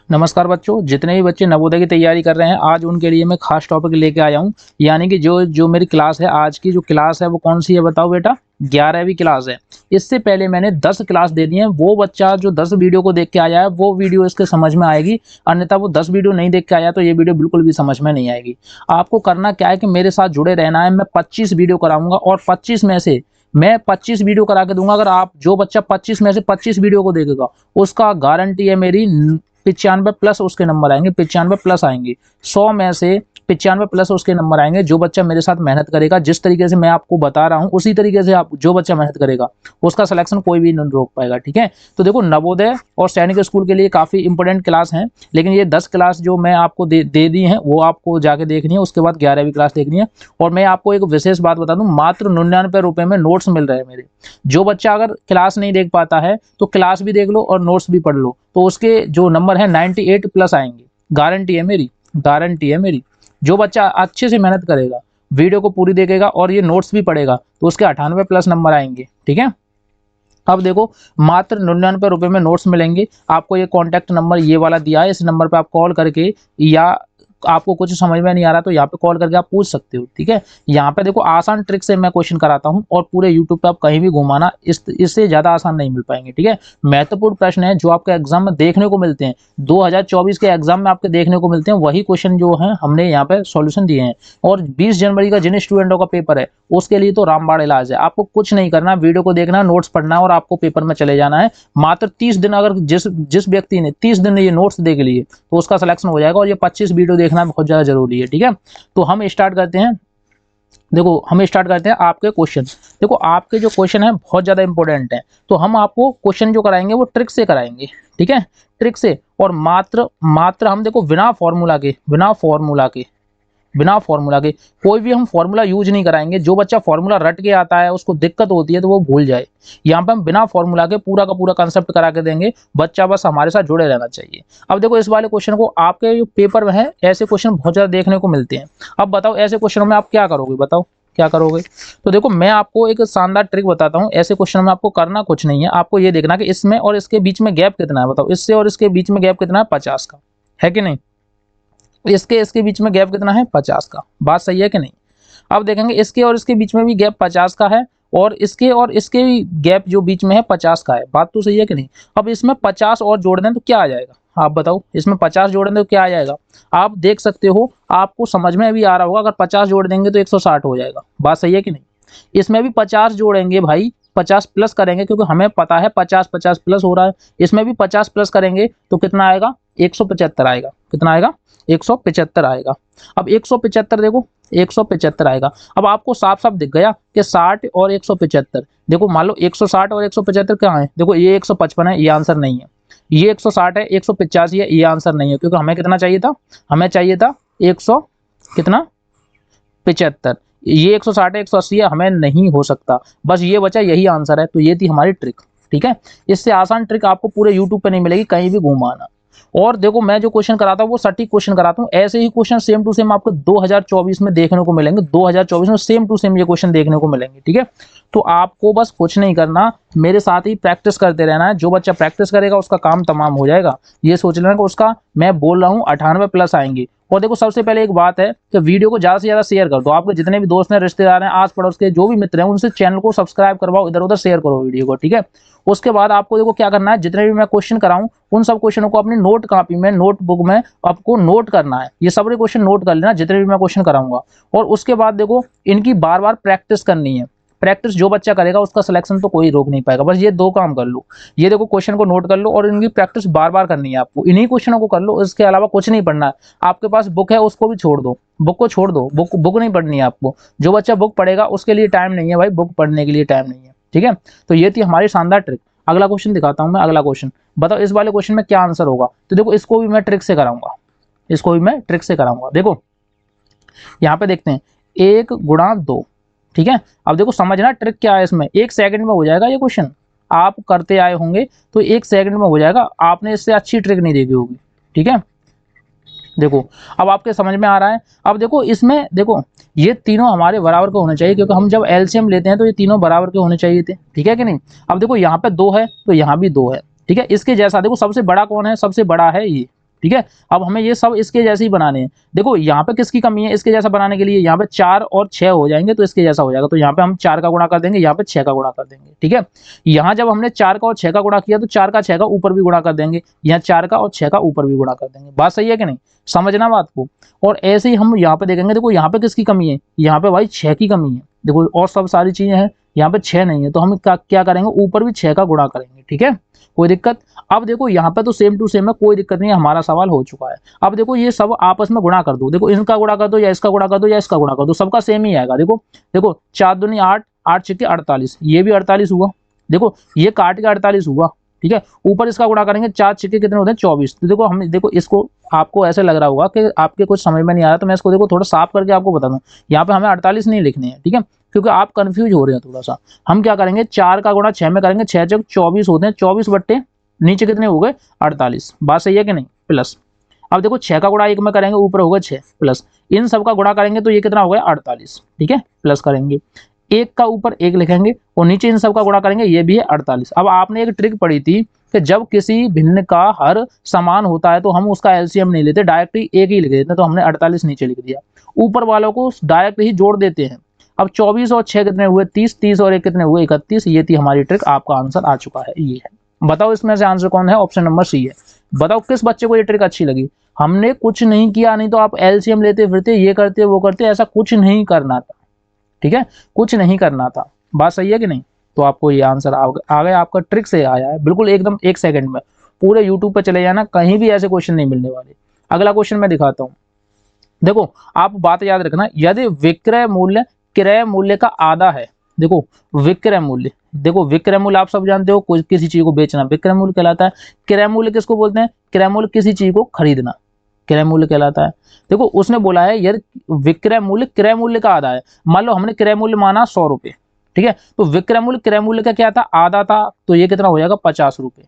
नमस्कार बच्चों, जितने भी बच्चे नवोदय की तैयारी कर रहे हैं आज उनके लिए मैं खास टॉपिक लेके आया हूं। यानी कि जो जो मेरी क्लास है, आज की जो क्लास है वो कौन सी है बताओ बेटा? 11वीं क्लास है। इससे पहले मैंने 10 क्लास दे दी है। वो बच्चा जो 10 वीडियो को देख के आया है वो वीडियो इसके समझ में आएगी, अन्यथा वो 10 वीडियो नहीं देख के आया तो ये वीडियो बिल्कुल भी समझ में नहीं आएगी। आपको करना क्या है कि मेरे साथ जुड़े रहना है। मैं 25 वीडियो कराऊंगा और 25 में से मैं 25 वीडियो करा के दूंगा। अगर आप जो बच्चा 25 में से 25 वीडियो को देखेगा उसका गारंटी है मेरी 95 प्लस उसके नंबर आएंगे, 95 प्लस आएंगे। 100 में से 95 प्लस उसके नंबर आएंगे। जो बच्चा मेरे साथ मेहनत करेगा, जिस तरीके से मैं आपको बता रहा हूं उसी तरीके से आप जो बच्चा मेहनत करेगा उसका सिलेक्शन कोई भी नहीं रोक पाएगा। ठीक है, तो देखो नवोदय और सैनिक स्कूल के लिए काफी इंपॉर्टेंट क्लास है, लेकिन ये 10 क्लास जो मैं आपको दे दी है वो आपको जाके देखनी है। उसके बाद 11वीं क्लास देखनी है। और मैं आपको एक विशेष बात बता दूं, मात्र 99 रुपए में नोट्स मिल रहे हैं मेरे। जो बच्चा अगर क्लास नहीं देख पाता है तो क्लास भी देख लो और नोट्स भी पढ़ लो, तो उसके जो नंबर है 98 प्लस आएंगे। गारंटी है मेरी, गारंटी है मेरी। जो बच्चा अच्छे से मेहनत करेगा, वीडियो को पूरी देखेगा और ये नोट्स भी पढ़ेगा तो उसके 98 प्लस नंबर आएंगे। ठीक है, अब देखो मात्र 99 रुपए में नोट्स मिलेंगे आपको। ये कॉन्टैक्ट नंबर ये वाला दिया है, इस नंबर पे आप कॉल करके, या आपको कुछ समझ में नहीं आ रहा तो यहाँ पे कॉल करके आप पूछ सकते हो। ठीक है, यहाँ पे देखो आसान ट्रिक से मैं क्वेश्चन कराता हूँ और पूरे यूट्यूब पे आप कहीं भी घुमाना, इससे ज्यादा आसान नहीं मिल पाएंगे। ठीक है, महत्वपूर्ण प्रश्न है जो आपके एग्जाम में देखने को मिलते हैं, 2024 के एग्जाम में आपके देखने को मिलते हैं, वही क्वेश्चन जो है हमने यहाँ पे सॉल्यूशन दिए हैं। और 20 जनवरी का जिन स्टूडेंटों का पेपर है उसके लिए तो रामबाण इलाज है। आपको कुछ नहीं करना, वीडियो को देखना, नोट्स पढ़ना है और आपको पेपर में चले जाना है। मात्र 30 दिन, अगर जिस व्यक्ति ने 30 दिन ये नोट्स देख लिए तो उसका सिलेक्शन हो जाएगा। और ये 25 वीडियो देखना बहुत ज्यादा जरूरी है। ठीक है, तो हम स्टार्ट करते हैं। देखो हम स्टार्ट करते हैं आपके क्वेश्चन। देखो आपके जो क्वेश्चन है बहुत ज्यादा इंपॉर्टेंट है, तो हम आपको क्वेश्चन जो कराएंगे वो ट्रिक से कराएंगे। ठीक है, ट्रिक से, और मात्र मात्र हम देखो बिना फॉर्मूला के कोई भी हम फॉर्मूला यूज नहीं कराएंगे। जो बच्चा फॉर्मूला रट के आता है उसको दिक्कत होती है तो वो भूल जाए। यहाँ पे हम बिना फॉर्मूला के पूरा का पूरा कंसेप्ट करा के देंगे, बच्चा बस हमारे साथ जुड़े रहना चाहिए। अब देखो इस वाले क्वेश्चन को आपके जो पेपर में है ऐसे क्वेश्चन बहुत ज्यादा देखने को मिलते हैं। अब बताओ ऐसे क्वेश्चनों में आप क्या करोगे? बताओ क्या करोगे? तो देखो मैं आपको एक शानदार ट्रिक बताता हूँ। ऐसे क्वेश्चन में आपको करना कुछ नहीं है, आपको ये देखना कि इसमें और इसके बीच में गैप कितना है। बताओ इससे और इसके बीच में गैप कितना है? 50 का, है कि नहीं? इसके बीच में गैप कितना है? 50 का। बात सही है कि नहीं? अब देखेंगे इसके और इसके बीच में भी गैप 50 का है, और इसके भी गैप जो बीच में है 50 का है। बात तो सही है कि नहीं? अब इसमें 50 और जोड़ दें तो क्या आ जाएगा? आप बताओ, इसमें 50 जोड़ दें तो क्या आ जाएगा? आप देख सकते हो, आपको समझ में भी आ रहा होगा। अगर 50 जोड़ देंगे तो 160 हो जाएगा। बात सही है कि नहीं? इसमें भी 50 जोड़ेंगे भाई, 50 प्लस करेंगे क्योंकि हमें पता है 50 50 प्लस हो रहा है। इसमें भी 50 प्लस करेंगे तो कितना आएगा? 175 आएगा। कितना आएगा? 175 आएगा। अब 175 देखो, 175 आएगा। अब आपको साफ साफ दिख गया कि 60 और 175। देखो मान लो 160 और 175 क्या है? देखो ये 155 है, ये आंसर नहीं है। ये 160 है, 185 है, ये आंसर नहीं है। क्योंकि हमें कितना चाहिए था? हमें चाहिए था 100 कितना? 75। ये 160 है, 180 है, हमें नहीं हो सकता। बस ये बचा, यही आंसर है। तो ये थी हमारी ट्रिक। ठीक है, इससे आसान ट्रिक आपको पूरे यूट्यूब पे नहीं मिलेगी, कहीं भी घुमाना। और देखो मैं जो क्वेश्चन कराता हूँ वो सटीक क्वेश्चन कराता हूँ। ऐसे ही क्वेश्चन सेम टू सेम आपको 2024 में देखने को मिलेंगे। 2024 में सेम टू सेम ये क्वेश्चन देखने को मिलेंगे। ठीक है, तो आपको बस कुछ नहीं करना, मेरे साथ ही प्रैक्टिस करते रहना है। जो बच्चा प्रैक्टिस करेगा उसका काम तमाम हो जाएगा। ये सोच लेना कि उसका, मैं बोल रहा हूँ 98 प्लस आएंगे। और देखो सबसे पहले एक बात है कि वीडियो को ज्यादा से ज्यादा शेयर कर दो। आपके जितने भी दोस्त हैं, रिश्तेदार हैं, आस पड़ोस के जो भी मित्र हैं, उनसे चैनल को सब्सक्राइब करवाओ, इधर उधर शेयर करो वीडियो को। ठीक है, उसके बाद आपको देखो क्या करना है, जितने भी मैं क्वेश्चन कराऊं उन सब क्वेश्चनों को अपनी नोट कॉपी में, नोटबुक में आपको नोट करना है। ये सारे क्वेश्चन नोट कर लेना जितने भी मैं क्वेश्चन कराऊंगा। और उसके बाद देखो इनकी बार बार प्रैक्टिस करनी है। प्रैक्टिस जो बच्चा करेगा उसका सिलेक्शन तो कोई रोक नहीं पाएगा। बस ये दो काम कर लो, ये देखो क्वेश्चन को नोट कर लो और इनकी प्रैक्टिस बार बार करनी है आपको। इन्हीं क्वेश्चनों को कर लो, इसके अलावा कुछ नहीं पढ़ना है। आपके पास बुक है उसको भी छोड़ दो, बुक को छोड़ दो, बुक नहीं पढ़नी है आपको। जो बच्चा बुक पढ़ेगा उसके लिए टाइम नहीं है भाई, बुक पढ़ने के लिए टाइम नहीं है। ठीक है, तो ये थी हमारी शानदार ट्रिक। अगला क्वेश्चन दिखाता हूं मैं। अगला क्वेश्चन बताओ, इस वाले क्वेश्चन में क्या आंसर होगा? तो देखो इसको भी मैं ट्रिक से कराऊंगा, इसको भी मैं ट्रिक से कराऊंगा। देखो यहाँ पे देखते हैं, 1 गुणा 2। ठीक है, अब देखो समझना ट्रिक क्या है इसमें। 1 सेकंड में हो जाएगा ये क्वेश्चन, आप करते आए होंगे तो 1 सेकंड में हो जाएगा। आपने इससे अच्छी ट्रिक नहीं देखी होगी। ठीक है, देखो अब आपके समझ में आ रहा है। अब देखो इसमें देखो ये तीनों हमारे बराबर के होने चाहिए, क्योंकि हम जब एलसीएम लेते हैं तो ये तीनों बराबर के होने चाहिए थे। ठीक है कि नहीं? अब देखो यहाँ पे 2 है तो यहाँ भी 2 है। ठीक है, इसके जैसा देखो सबसे बड़ा कौन है? सबसे बड़ा है ये। ठीक है। अब हमें ये सब इसके जैसे ही बनाने हैं। देखो यहाँ पे किसकी कमी है, इसके जैसा बनाने के लिए यहाँ पे 4 और 6 हो जाएंगे तो इसके जैसा हो जाएगा। तो यहाँ पे हम 4 का गुणा कर देंगे, यहाँ पे 6 का गुणा कर देंगे, ठीक है। यहाँ जब हमने 4 का और 6 का गुणा किया तो 4 का 6 का ऊपर भी गुणा कर देंगे, यहाँ 4 का और 6 का ऊपर भी गुणा कर देंगे। बात सही है कि नहीं, समझना बात को। और ऐसे ही हम यहाँ पे देखेंगे, देखो यहाँ पे किसकी कमी है, यहाँ पे भाई 6 की कमी है। देखो और सब सारी चीजें हैं, यहाँ पे 6 नहीं है, तो हम क्या करेंगे, ऊपर भी 6 का गुणा करेंगे, ठीक है, कोई दिक्कत। अब देखो यहाँ पे तो सेम टू सेम है, कोई दिक्कत नहीं है, हमारा सवाल हो चुका है। अब देखो ये सब आपस में गुणा कर दो, देखो इनका गुणा कर दो या इसका गुणा कर दो या इसका गुणा कर दो, सबका सेम ही आएगा। देखो देखो 4 दूनी 8, 8 छक्के 48, ये भी 48 हुआ। देखो ये काट के 48 हुआ, ठीक है। ऊपर इसका गुणा करेंगे, 4 छक्के कितने होते हैं 24। तो देखो हम देखो इसको, आपको ऐसे लग रहा होगा कि आपके कुछ समझ में नहीं आ रहा, तो मैं इसको देखो थोड़ा साफ करके आपको बता दूं। यहाँ पे हमें 48 नहीं लिखने हैं, ठीक है, क्योंकि आप कंफ्यूज हो रहे हैं थोड़ा सा। हम क्या करेंगे, 4 का गुणा 6 में करेंगे, 6 चौक 24 होते हैं, 24 बट्टे नीचे कितने हो गए 48। बात सही है कि नहीं, प्लस। अब देखो 6 का गुणा 1 में करेंगे, ऊपर होगा 6 प्लस, इन सब का गुणा करेंगे तो ये कितना हो गया 48, ठीक है, प्लस करेंगे, 1 का ऊपर 1 लिखेंगे और नीचे इन सब का गुणा करेंगे, ये भी है 48। अब आपने एक ट्रिक पढ़ी थी कि जब किसी भिन्न का हर समान होता है तो हम उसका एलसीएम नहीं लेते, डायरेक्ट ही एक ही लिख देते हैं, तो हमने 48 नीचे लिख दिया, ऊपर वालों को डायरेक्ट ही जोड़ देते हैं। अब 24 और 6 कितने हुए 30, 30 और 1 कितने हुए 31। ये थी हमारी ट्रिक, आपका आंसर आ चुका है, ये है। बताओ इसमें से आंसर कौन है, ऑप्शन नंबर सी है। बताओ किस बच्चे को ये ट्रिक अच्छी लगी। हमने कुछ नहीं किया, नहीं तो आप एलसीएम लेते फिरते, ये करते वो करते, ऐसा कुछ नहीं करना था, ठीक है, कुछ नहीं करना था। बात सही है कि नहीं, तो आपको ये आंसर आ गया, आपका ट्रिक से आया है बिल्कुल एकदम 1 सेकंड में। पूरे यूट्यूब पे चले जाना, कहीं भी ऐसे क्वेश्चन नहीं मिलने वाले। अगला क्वेश्चन मैं दिखाता हूँ। देखो आप बात याद रखना, यदि विक्रय मूल्य क्रय मूल्य का आधा है, देखो विक्रय मूल्य, देखो विक्रय मूल्य आप सब जानते हो, कोई किसी चीज को बेचना विक्रय मूल्य कहलाता है। क्रय मूल्य किसको बोलते हैं, क्रय मूल्य किसी चीज को खरीदना क्रय मूल्य कहलाता है। देखो उसने बोला है यदि विक्रय मूल्य क्रय मूल्य का आधा है, मान लो हमने क्रय मूल्य माना 100 रुपए, ठीक है, तो विक्रय मूल्य क्रय मूल्य का क्या था, आधा था, तो ये कितना हो जाएगा 50 रुपए।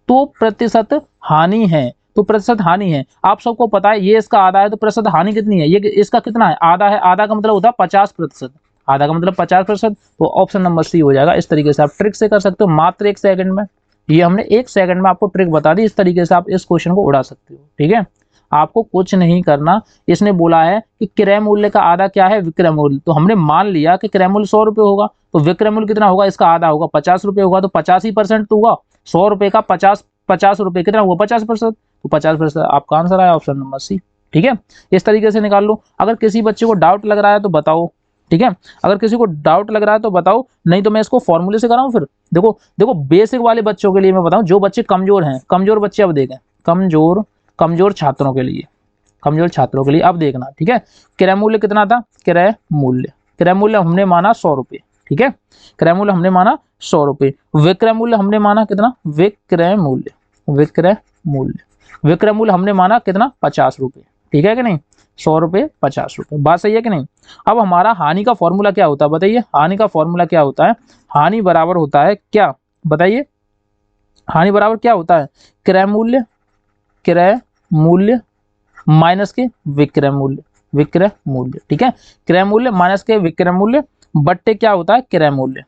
तो प्रतिशत हानि है, तो प्रतिशत हानि है, आप सबको पता है ये इसका आधा है, तो प्रतिशत हानि कितनी है, ये इसका कितना है, आधा है, आधा का मतलब होता है 50%, आधा का मतलब 50%, तो ऑप्शन नंबर सी हो जाएगा। इस तरीके से आप ट्रिक से कर सकते हो, मात्र 1 सेकंड में। ये हमने 1 सेकंड में आपको ट्रिक बता दी, इस तरीके से आप इस क्वेश्चन को उड़ा सकते हो, ठीक है। आपको कुछ नहीं करना, इसने बोला है कि क्रय मूल्य का आधा क्या है, विक्रय मूल्य, तो हमने मान लिया कि क्रय मूल्य 100 रुपए होगा, तो विक्रय मूल्य कितना होगा, इसका आधा होगा 50 रुपए होगा, तो 85% तो हुआ, 100 रुपए का 50 रुपए कितना हुआ 50%, तो 50% आपका आंसर आया ऑप्शन नंबर सी, ठीक है। इस तरीके से निकाल लो। अगर किसी बच्चे को डाउट लग रहा है तो बताओ, ठीक है, अगर किसी को डाउट लग रहा है तो बताओ, नहीं तो मैं इसको फॉर्मूले से कराऊं फिर। देखो देखो बेसिक वाले बच्चों के लिए मैं बताऊं, जो बच्चे कमजोर हैं, कमजोर बच्चे अब देखें, कमजोर छात्रों के लिए, कमजोर छात्रों के लिए अब देखना, ठीक है। क्रय मूल्य कितना था, क्रय मूल्य हमने माना 100 रुपए, ठीक है, क्रय मूल्य हमने माना 100 रुपए। विक्रय मूल्य हमने माना कितना, विक्रय मूल्य हमने माना कितना 50 रुपए, ठीक है कि नहीं, 100 रुपए 50 रुपए। बात सही है कि नहीं। अब हमारा हानि का फॉर्मूला क्या होता है बताइए, हानि का फॉर्मूला क्या होता है, हानि बराबर होता है क्या, बताइए, हानि बराबर क्या होता है, क्रय मूल्य माइनस के विक्रय मूल्य, ठीक है, क्रय मूल्य माइनस के विक्रय मूल्य बट्टे क्या होता है, क्रय मूल्य,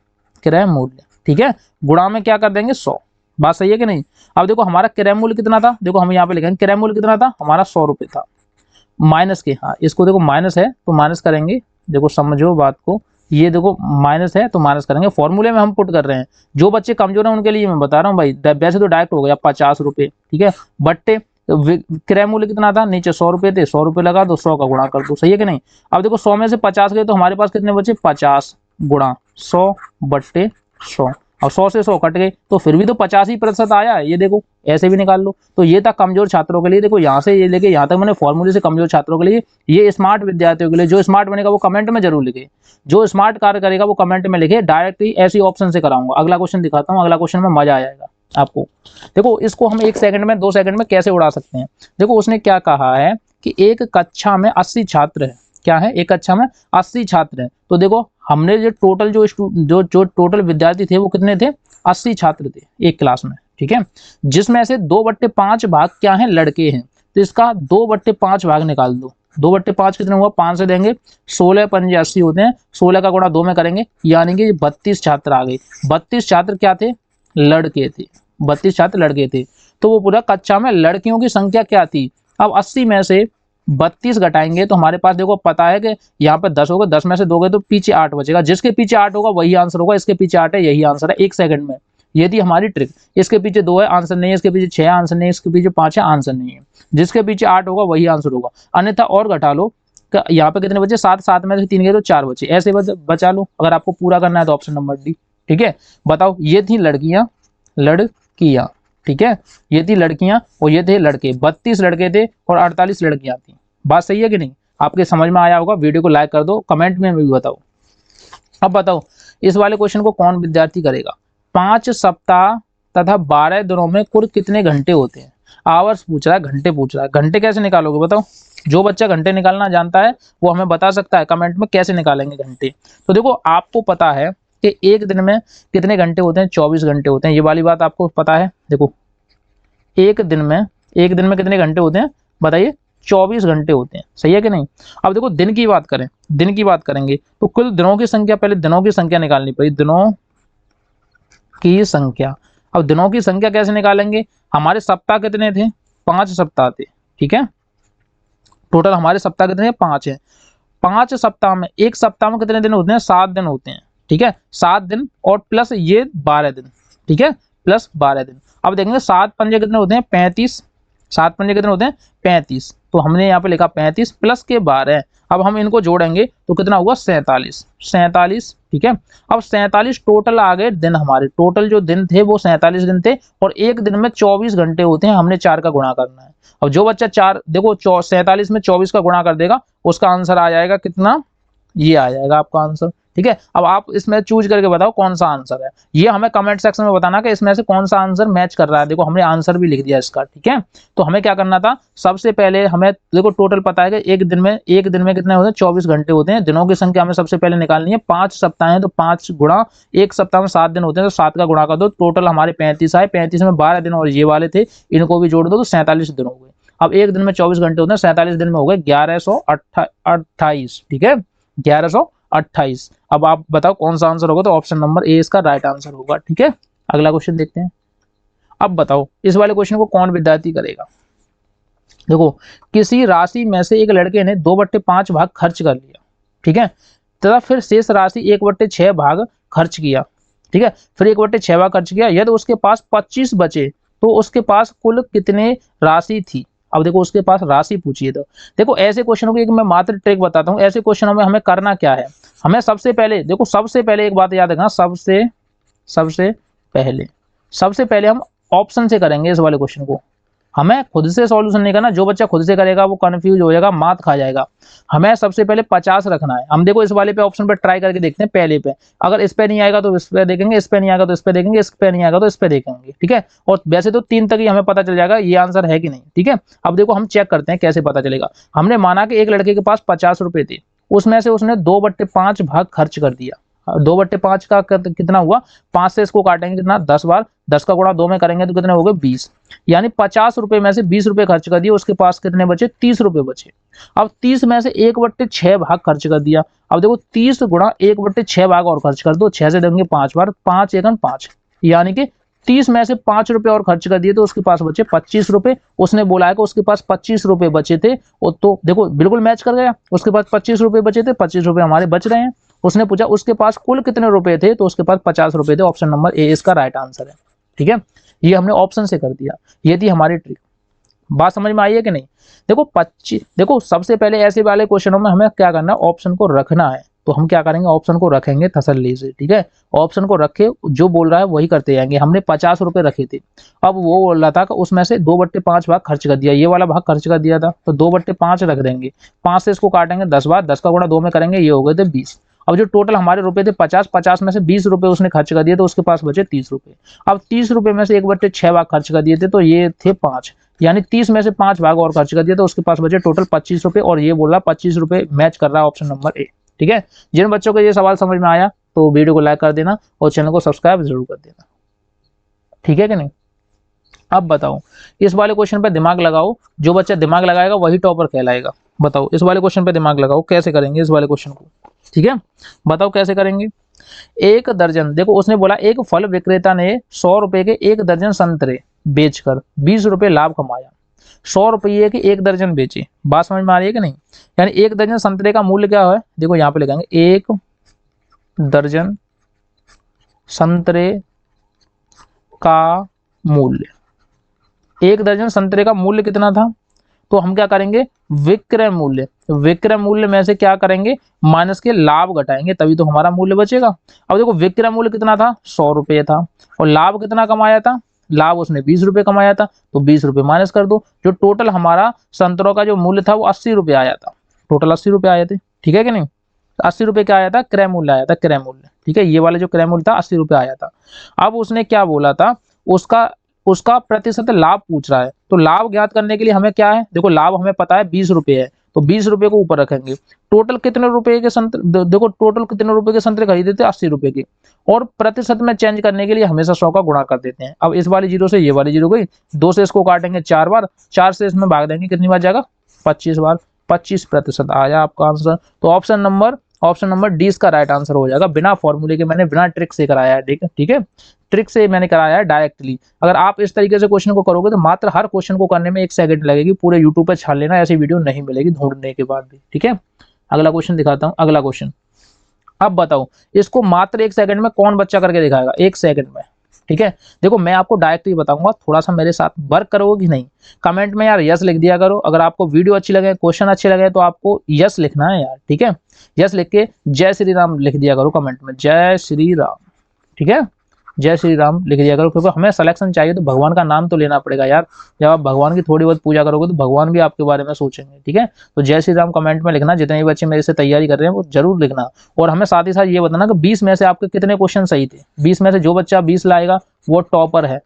ठीक है, गुणा में क्या कर देंगे 100। बात सही है कि नहीं। अब देखो हमारा क्रय मूल्य कितना था, देखो हम यहाँ पे लिखेंगे क्रय मूल्य कितना था हमारा 100 रुपए था, माइनस के, हाँ इसको देखो माइनस है तो माइनस करेंगे, देखो समझो बात को, ये देखो माइनस है तो माइनस करेंगे, फॉर्मूले में हम पुट कर रहे हैं। जो बच्चे कमजोर हैं उनके लिए मैं बता रहा हूँ भाई, वैसे तो डायरेक्ट हो गया 50 रुपए, ठीक है, बट्टे क्रय मूल्य कितना था, नीचे 100 रुपए थे, 100 रुपए लगा दो, 100 का गुणा कर दो, सही है कि नहीं। अब देखो 100 में से 50 गए तो हमारे पास कितने बचे, 50 गुणा 100 बट्टे 100, और 100 से 100 कट गए तो फिर भी तो 85% आया है, ये देखो ऐसे भी निकाल लो। तो ये था कमजोर छात्रों के लिए, देखो यहाँ से ये लेके यहाँ तक मैंने फॉर्मूले से कमजोर छात्रों के लिए, ये स्मार्ट विद्यार्थियों के लिए, जो स्मार्ट बनेगा वो कमेंट में जरूर लिखे, जो स्मार्ट कार्य करेगा वो कमेंट में लिखे, डायरेक्ट ही ऐसी ऑप्शन से कराऊंगा। अगला क्वेश्चन दिखाता हूँ, अगला क्वेश्चन में मजा आ जाएगा आपको। देखो इसको हम 1 सेकंड में 2 सेकंड में कैसे उड़ा सकते हैं। देखो उसने क्या कहा है कि एक कक्षा में 80 छात्र है, क्या है, एक कक्षा में 80 छात्र हैं, तो देखो हमने जो टोटल जो टोटल विद्यार्थी थे वो कितने थे, 80 छात्र थे एक क्लास में, ठीक है, जिसमें से 2/5 भाग क्या है, लड़के हैं, तो इसका 2/5 भाग निकाल दो। 2/5 कितने हुआ, 5 से देंगे, 16 पंजे 80 होते हैं, 16 का गुणा 2 में करेंगे, यानी कि 32 छात्र आ गए। 32 छात्र क्या थे, लड़के थे, 32 छात्र लड़के थे। तो वो पूरा कक्षा में लड़कियों की संख्या क्या थी। अब 80 में से 32 घटाएंगे तो हमारे पास देखो पता है कि यहाँ पे 10 होगा, 10 में से दोगे तो पीछे 8 बचेगा, जिसके पीछे 8 होगा वही आंसर होगा, इसके पीछे 8 है यही आंसर है 1 सेकंड में। ये थी हमारी ट्रिक। इसके पीछे 2 है आंसर नहीं है, इसके पीछे 6 आंसर नहीं है, इसके पीछे 5 है आंसर नहीं है, जिसके पीछे 8 होगा वही आंसर होगा। अन्यथा और घटा लो, यहाँ पे कितने बचे 7, 7 में से 3 गए तो 4 बचे, ऐसे बचा लो। अगर आपको पूरा करना है तो ऑप्शन नंबर डी। ठीक है, बताओ ये थी लड़कियां, लड़कियां, ठीक है, ये थी लड़कियां और ये थे लड़के। 32 लड़के थे और 48 लड़कियां थी। बात सही है कि नहीं? आपके समझ में आया होगा। वीडियो को लाइक कर दो, कमेंट में भी बताओ। अब बताओ इस वाले क्वेश्चन को कौन विद्यार्थी करेगा। 5 सप्ताह तथा 12 दिनों में कुल कितने घंटे होते हैं। आवर्स पूछ रहा है, घंटे पूछ रहा है। घंटे कैसे निकालोगे बताओ? जो बच्चा घंटे निकालना जानता है वो हमें बता सकता है कमेंट में कैसे निकालेंगे घंटे। तो देखो आपको पता है कि एक दिन में कितने घंटे होते हैं, 24 घंटे होते हैं। ये वाली बात आपको पता है। देखो एक दिन में कितने घंटे होते हैं बताइए? 24 घंटे होते हैं। सही है कि नहीं? अब देखो दिन की बात करें, दिन की बात करेंगे तो कुल दिनों की संख्या, पहले दिनों की संख्या निकालनी पड़ी, दिनों की संख्या। अब दिनों की संख्या कैसे निकालेंगे? हमारे सप्ताह कितने थे? 5 सप्ताह थे। ठीक है, टोटल हमारे सप्ताह कितने हैं? 5 है। 5 सप्ताह में, एक सप्ताह में कितने दिन होते हैं? 7 दिन होते हैं। ठीक है, 7 दिन और प्लस ये 12 दिन। ठीक है, प्लस 12 दिन। अब देखेंगे 7 पंजे कितने होते हैं? 35। 7 पंजे कितने होते हैं? 35। तो हमने यहाँ पे लिखा 35 प्लस के 12। अब हम इनको जोड़ेंगे तो कितना हुआ? 47। 47। ठीक है, अब 47 टोटल आ गए दिन हमारे। टोटल जो दिन थे वो 47 दिन थे और एक दिन में 24 घंटे होते हैं। हमने 4 का गुणा करना है। अब जो बच्चा 4 देखो 47 में 24 का गुणा कर देगा, उसका आंसर आ जाएगा कितना? ये आ जाएगा आपका आंसर। ठीक है, अब आप इसमें चूज करके बताओ कौन सा आंसर है। ये हमें कमेंट सेक्शन में बताना कि इसमें से कौन सा आंसर मैच कर रहा है। देखो हमने आंसर भी लिख दिया इसका। ठीक है, तो हमें क्या करना था? सबसे पहले हमें देखो टोटल पता है कि एक दिन में कितने होते हैं? 24 घंटे होते हैं। दिनों की संख्या हमें सबसे पहले निकालनी है। 5 सप्ताह है तो 5 गुणा, एक सप्ताह में 7 दिन होते हैं तो 7 का गुणा कर दो। टोटल हमारे 35 आए। 35 में 12 दिन और ये वाले थे, इनको भी जोड़ दो तो 47 दिन हो गए। अब एक दिन में 24 घंटे होते हैं, 47 दिन में हो गए 1128। ठीक है, 1128। अब आप बताओ कौन सा आंसर होगा? तो ऑप्शन नंबर ए इसका राइट आंसर होगा। ठीक है, अगला क्वेश्चन देखते हैं। अब बताओ इस वाले क्वेश्चन को कौन विद्यार्थी करेगा। देखो किसी राशि में से एक लड़के ने 2/5 भाग खर्च कर लिया। ठीक है, तथा फिर शेष राशि 1/6 भाग खर्च किया। ठीक है, फिर 1/6 भाग खर्च किया। यदि उसके पास 25 बचे तो उसके पास कुल कितने राशि थी। अब देखो उसके पास राशि पूछी है। तो देखो ऐसे क्वेश्चनों की एक मैं मात्र ट्रिक बताता हूँ। ऐसे क्वेश्चनों में हमें करना क्या है? हमें सबसे पहले देखो, सबसे पहले एक बात याद रखना, सबसे पहले हम ऑप्शन से करेंगे इस वाले क्वेश्चन को। हमें खुद से सॉल्यूशन नहीं करना। जो बच्चा खुद से करेगा वो कंफ्यूज हो जाएगा, मात खा जाएगा। हमें सबसे पहले 50 रखना है। हम देखो इस वाले पे ऑप्शन पे ट्राई करके देखते हैं पहले पे। अगर इस पे नहीं आएगा तो इस पे देखेंगे, इस पे नहीं आएगा तो इस पे देखेंगे, इस पे नहीं आएगा तो इस पे देखेंगे। ठीक है, और वैसे तो 3 तक ही हमें पता चल जाएगा ये आंसर है कि नहीं। ठीक है, अब देखो हम चेक करते हैं कैसे पता चलेगा। हमने माना कि एक लड़के के पास 50 रुपए थे, उसमें से उसने 2/5 भाग खर्च कर दिया। 2/5 का कितना हुआ? 5 से इसको काटेंगे कितना? 10 बार। 10 का गुणा 2 में करेंगे तो कितने हो गए? 20। यानी 50 रुपए में से 20 रुपए खर्च कर दिए, उसके पास कितने बचे? 30 रुपए बचे। अब 30 में से 1/6 भाग खर्च कर दिया। अब देखो 30 गुणा 1/6 भाग और खर्च कर दो। 6 से देंगे 5 बार, 5 एकम 5, यानी कि 30 में से 5 रुपए और खर्च कर दिए तो उसके पास बचे 25 रुपए। उसने बोला है कि उसके पास 25 रुपए बचे थे, और तो देखो बिल्कुल मैच कर गया। उसके पास 25 रुपए बचे थे, 25 रुपए हमारे बच रहे हैं। उसने पूछा उसके पास कुल कितने रुपए थे, तो उसके पास 50 रुपए थे। ऑप्शन नंबर ए इसका राइट आंसर है। ठीक है, ये हमने ऑप्शन से कर दिया। ये थी हमारी ट्रिक। बात समझ में आई है कि नहीं? देखो 25, देखो सबसे पहले ऐसे वाले क्वेश्चनों में हमें क्या करना है? ऑप्शन को रखना है। तो हम क्या करेंगे? ऑप्शन को रखेंगे तसल्ली से। ठीक है, ऑप्शन को रखे, जो बोल रहा है वही करते जाएंगे। हमने 50 रुपए रखे थे। अब वो बोल रहा था कि उसमें से 2/5 भाग खर्च कर दिया, ये वाला भाग खर्च कर दिया था, तो 2/5 रख देंगे। 5 से इसको काटेंगे 10 बार, 10 का गुणा 2 में करेंगे, ये हो गए थे 20। अब जो टोटल हमारे रुपए थे 50, 50 में से 20 रुपए उसने खर्च कर दिए तो उसके पास बचे 30 रुपए। अब 30 रुपए में से 1/6 भाग खर्च कर दिए थे तो ये थे 5, यानी 30 में से 5 भाग और खर्च कर दिया तो उसके पास बचे टोटल 25 रुपए, और ये बोल रहा 25 रुपए मैच कर रहा है ऑप्शन नंबर ए। ठीक है, जिन बच्चों को ये सवाल समझ में आया तो वीडियो को लाइक कर देना और चैनल को सब्सक्राइब जरूर कर देना। ठीक है कि नहीं? अब बताओ इस वाले क्वेश्चन पे दिमाग लगाओ। जो बच्चा दिमाग लगाएगा वही टॉपर कहलाएगा। बताओ इस वाले क्वेश्चन पे दिमाग लगाओ, कैसे करेंगे इस वाले क्वेश्चन को। ठीक है, बताओ कैसे करेंगे। 1 दर्जन, देखो उसने बोला एक फल विक्रेता ने 100 रुपए के 1 दर्जन संतरे बेचकर 20 रुपये लाभ कमाया। 100 रुपये के 1 दर्जन बेचे। बात समझ में आ रही है कि नहीं? यानी 1 दर्जन संतरे का मूल्य क्या है, देखो यहाँ पे लिखेंगे 1 दर्जन संतरे का मूल्य। 1 दर्जन संतरे का मूल्य कितना था, तो हम क्या करेंगे, विक्रय मूल्य। तो विक्रय मूल्य में से क्या करेंगे, माइनस के लाभ घटाएंगे, तभी तो हमारा मूल्य बचेगा। अब देखो विक्रय मूल्य कितना था, 100 रुपये था, और लाभ कितना कमाया था, लाभ उसने 20 रुपये कमाया था, तो 20 रुपये माइनस कर दो। जो टोटल हमारा संतरों का जो मूल्य था वो 80 रुपये आया था, टोटल 80 रुपये आए थे, ठीक है कि नहीं? 80 रुपये क्या आया था, क्रय मूल्य आया था, क्रय मूल्य, ठीक है। ये वाला जो क्रय मूल्य था 80 रुपये आया था। अब उसने क्या बोला था, उसका प्रतिशत लाभ पूछ रहा है। तो लाभ ज्ञात करने के लिए हमें क्या है, देखो लाभ हमें पता है 20 रुपये है, तो 20 रुपये को ऊपर रखेंगे। टोटल कितने रुपए के संतरे, देखो टोटल कितने रुपए के संतरे खरीदे थे, 80 रुपये के, और प्रतिशत में चेंज करने के लिए हमेशा 100 का गुणा कर देते हैं। अब इस वाली जीरो से ये वाली जीरो गई, 2 से इसको काटेंगे 4 बार, 4 से इसमें भाग देंगे, कितनी बार जाएगा, 25 बार, 25% आया आपका आंसर। तो ऑप्शन नंबर डी इसका राइट आंसर हो जाएगा। बिना फॉर्मूले के मैंने बिना ट्रिक से कराया है, ठीक है, ट्रिक से मैंने कराया है डायरेक्टली। अगर आप इस तरीके से क्वेश्चन को करोगे तो मात्र हर क्वेश्चन को करने में 1 सेकंड लगेगी, पूरे यूट्यूब पे छान लेना, ऐसी वीडियो नहीं मिलेगी ढूंढने के बाद भी, ठीक है। अगला क्वेश्चन दिखाता हूँ, अगला क्वेश्चन। अब बताओ इसको मात्र 1 सेकंड में कौन बच्चा करके दिखाएगा, 1 सेकंड में, ठीक है। देखो मैं आपको डायरेक्ट ही बताऊंगा, थोड़ा सा मेरे साथ वर्क करोगे कि नहीं, कमेंट में यार यस लिख दिया करो। अगर आपको वीडियो अच्छी लगे, क्वेश्चन अच्छे लगे, तो आपको यस लिखना है यार, ठीक है। यस लिख के जय श्री राम लिख दिया करो कमेंट में, जय श्री राम, ठीक है, जय श्री राम लिख दिया करो, क्योंकि हमें सिलेक्शन चाहिए तो भगवान का नाम तो लेना पड़ेगा यार। जब आप भगवान की थोड़ी बहुत पूजा करोगे तो भगवान भी आपके बारे में सोचेंगे, ठीक है। तो जय श्री राम कमेंट में लिखना, जितने भी बच्चे मेरे से तैयारी कर रहे हैं वो जरूर लिखना। और हमें साथ ही साथ ये बताना कि 20 में से आपके कितने क्वेश्चन सही थे। 20 में से जो बच्चा 20 लाएगा वो टॉपर है,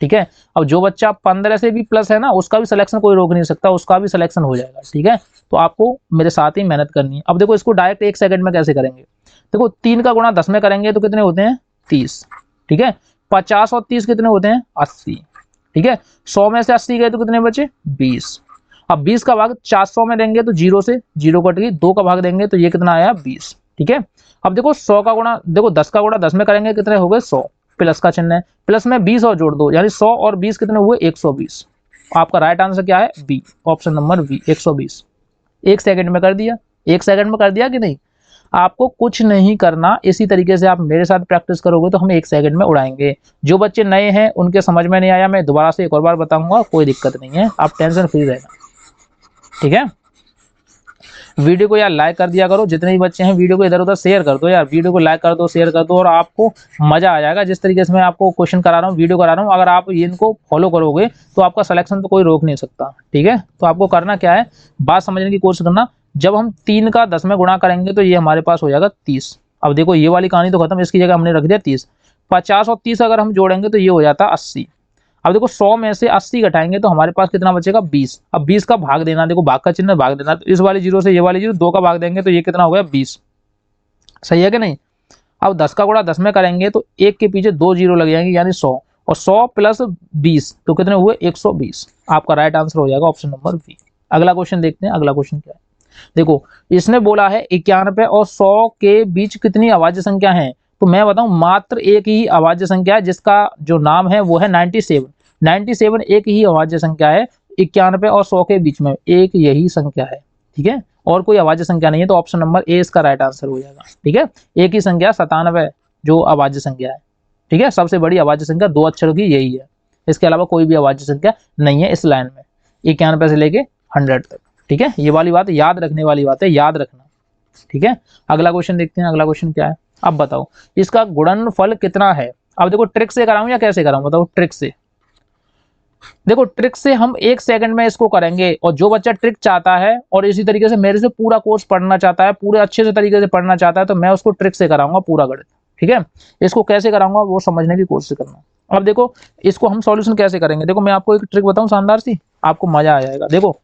ठीक है। अब जो बच्चा 15 से भी प्लस है ना, उसका भी सिलेक्शन कोई रोक नहीं सकता, उसका भी सिलेक्शन हो जाएगा, ठीक है। तो आपको मेरे साथ ही मेहनत करनी है। अब देखो इसको डायरेक्ट 1 सेकंड में कैसे करेंगे, देखो 3 का गुणा 10 में करेंगे तो कितने होते हैं, 30, ठीक है। 50 और 30 कितने होते हैं, 80, ठीक है। 100 में से 80 गए तो कितने बचे, 20। अब 20 का भाग 400 में देंगे तो 0 से 0 कट गई, 2 का भाग देंगे तो ये कितना आया, 20, ठीक है। अब देखो 100 का गुणा, देखो 10 का गुणा 10 में करेंगे कितने हो गए, 100, प्लस का चिन्ह है, प्लस में 20 और जोड़ दो, यानी 100 और 20 कितने हुए, 120। आपका राइट आंसर क्या है, B, option number B, 120। 1 second में कर दिया, 1 सेकंड में कर दिया कि नहीं। आपको कुछ नहीं करना, इसी तरीके से आप मेरे साथ प्रैक्टिस करोगे तो हम 1 सेकंड में उड़ाएंगे। जो बच्चे नए हैं उनके समझ में नहीं आया, मैं दोबारा से एक और बार बताऊंगा, कोई दिक्कत नहीं है, आप टेंशन फ्री रहना, ठीक है। वीडियो को यार लाइक कर दिया करो, जितने भी बच्चे हैं वीडियो को इधर उधर शेयर कर दो यार, वीडियो को लाइक कर दो, शेयर कर दो, और आपको मजा आ जाएगा। जिस तरीके से मैं आपको क्वेश्चन करा रहा हूँ, वीडियो करा रहा हूँ, अगर आप इनको फॉलो करोगे तो आपका सिलेक्शन तो कोई रोक नहीं सकता, ठीक है। तो आपको करना क्या है, बात समझने की कोशिश करना। जब हम 3 का 10 में गुणा करेंगे तो ये हमारे पास हो जाएगा 30। अब देखो ये वाली कहानी तो खत्म, इसकी जगह हमने रख दिया 30। 50 और 30 अगर हम जोड़ेंगे तो ये हो जाता 80। अब देखो 100 में से 80 घटाएंगे तो हमारे पास कितना बचेगा, 20। अब 20 का भाग देना, देखो भाग का चिन्ह भाग देना, तो इस वाली जीरो से ये वाली जीरो 2 का भाग देंगे तो ये कितना हो गया, 20, सही है कि नहीं। अब 10 का गुणा 10 में करेंगे तो 1 के पीछे 2 जीरो लग जाएंगे, यानी 100, और 100 प्लस 20 तो कितने हुए, 120। आपका राइट आंसर हो जाएगा ऑप्शन नंबर बी। अगला क्वेश्चन देखते हैं, अगला क्वेश्चन क्या है। देखो इसने बोला है 91 और 100 के बीच कितनी अभाज्य संख्या है, तो मैं बताऊं मात्र एक ही अभाज्य संख्या है, जिसका जो नाम है वो है 97। 97 एक ही अभाज्य संख्या है, 91 और 100 के बीच में एक यही संख्या है, ठीक है, और कोई अभाज्य संख्या नहीं है। तो ऑप्शन नंबर ए इसका राइट आंसर हो जाएगा, ठीक है। एक ही संख्या 97 जो अभाज्य संख्या है, ठीक है, सबसे बड़ी अभाज्य संख्या 2 अक्षरों की यही है, इसके अलावा कोई भी अभाज्य संख्या नहीं है इस लाइन में, 91 से लेके 100 तक, ठीक है। ये वाली बात याद रखने वाली बात है, याद रखना, ठीक है। अगला क्वेश्चन देखते हैं, अगला क्वेश्चन क्या है। अब बताओ इसका गुणनफल कितना है। अब देखो ट्रिक से कराऊं या कैसे कराऊं, बताओ ट्रिक से। देखो ट्रिक से हम 1 सेकंड में इसको करेंगे, और जो बच्चा ट्रिक चाहता है और इसी तरीके से मेरे से पूरा कोर्स पढ़ना चाहता है, पूरे अच्छे से तरीके से पढ़ना चाहता है, तो मैं उसको ट्रिक से कराऊंगा पूरा गणित, ठीक है। इसको कैसे कराऊंगा वो समझने की कोशिश करना। अब देखो इसको हम सॉल्यूशन कैसे करेंगे, देखो मैं आपको एक ट्रिक बताऊं शानदार सी, आपको मजा आ जाएगा। देखो